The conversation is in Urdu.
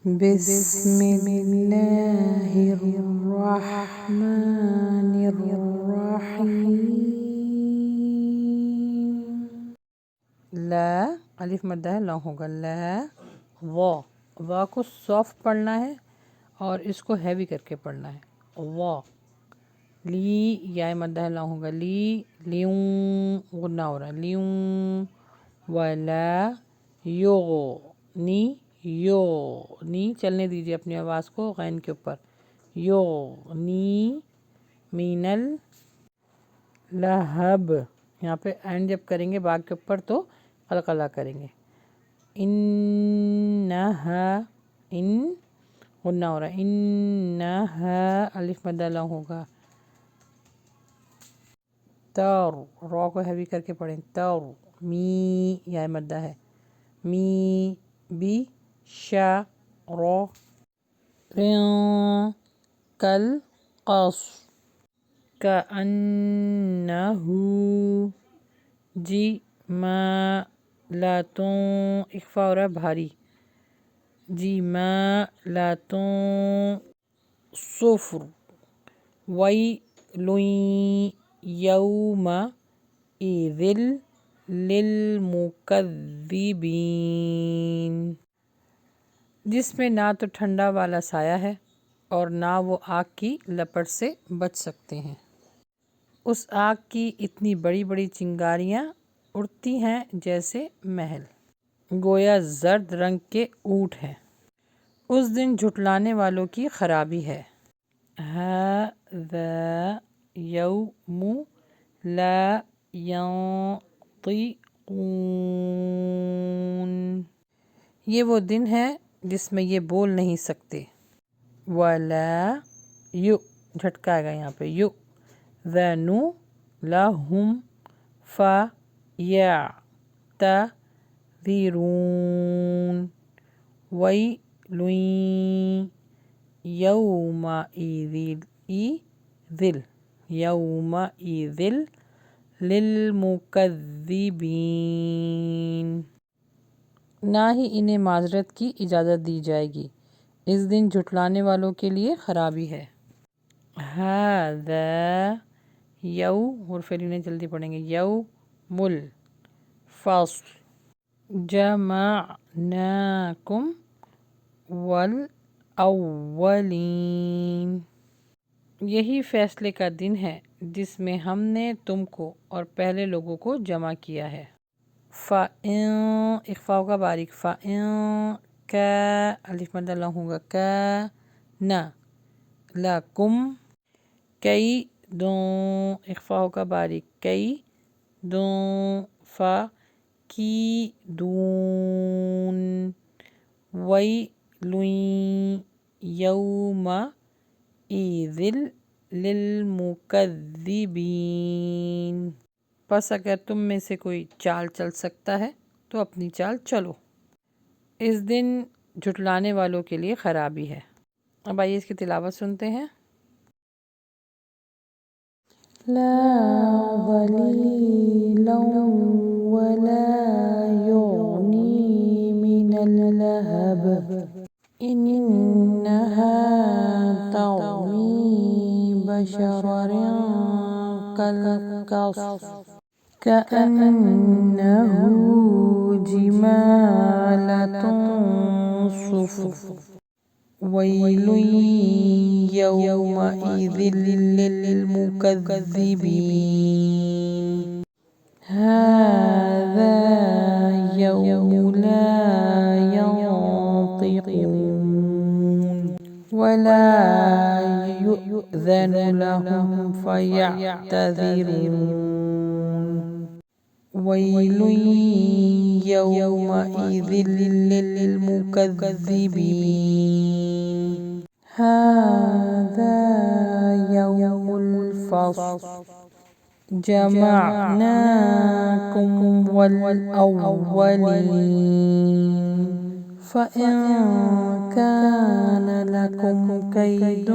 بسم اللہ الرحمن الرحیم. لا الف مدہ ہے، لا ہوگا لا. وا کو سافٹ پڑھنا ہے اور اس کو ہیوی کر کے پڑھنا ہے. وا. لی یا مدہ لا ہوگا لی. لیوں غنہ ہو رہا ہے لیوں. ولا یو نی. یو نی چلنے دیجیے اپنی آواز کو غین کے اوپر. یو نی مینل لہب. یہاں پہ اینڈ جب کریں گے باغ کے اوپر تو قلقلہ کریں گے. انہا ان غنہ ہو رہا ہے انہا الف مدہ لا ہوگا. تر را کو ہیوی کر کے پڑھیں. تر می یا مدہ ہے می بی شا را. رین کل قص کأنہ جی ما لاتوں اخفا ہو رہا ہے بھاری. جی ما لاتوں صفر. ویلٌ یوم اذ للمکذبین. جس میں نہ تو ٹھنڈا والا سایہ ہے اور نہ وہ آگ کی لپٹ سے بچ سکتے ہیں. اس آگ کی اتنی بڑی بڑی چنگاریاں اڑتی ہیں جیسے محل، گویا زرد رنگ کے اونٹ ہیں. اس دن جھٹلانے والوں کی خرابی ہے. ھذا یوم لا ینطقون. یہ وہ دن ہے جس میں یہ بول نہیں سکتے. ولا یو جھٹکا آئے گا یہاں پہ یو. ذنو لہم فیعتذرون. ویل یومئذ للمکذبین. نہ ہی انہیں معذرت کی اجازت دی جائے گی، اس دن جھٹلانے والوں کے لیے خرابی ہے. ھذا یو حرف لینے جلدی پڑھیں گے یوم الفصل. جمعناکم والاولین. یہی فیصلے کا دن ہے جس میں ہم نے تم کو اور پہلے لوگوں کو جمع کیا ہے. فَإِن اخفا ہوگا باریک. فَإِن کا الف مدہ لا ہوگا کا نا لکم کیدٌ اخفا ہوگا باریک کیدٌ فَکیدُون. ویل یومئذ للمکذبین. پس اگر تم میں سے کوئی چال چل سکتا ہے تو اپنی چال چلو، اس دن جھٹلانے والوں کے لیے خرابی ہے. اب آئیے اس کی تلاوت سنتے ہیں. لا ظلیلا ولا یغنی من اللہب. انہا ترمی بشرر کالقصر کأنہ جمالۃ صفر. ویل یومئذ للمکذبین. ھذا یوم لا ینطقون ولا یؤذن لهم فیعتذرون. ویل یومئذ للمکذبین. ھذا یوم الفصل. جمعناکم والاولین. فَإِن كَانَ لَكُمْ كَيْدٌ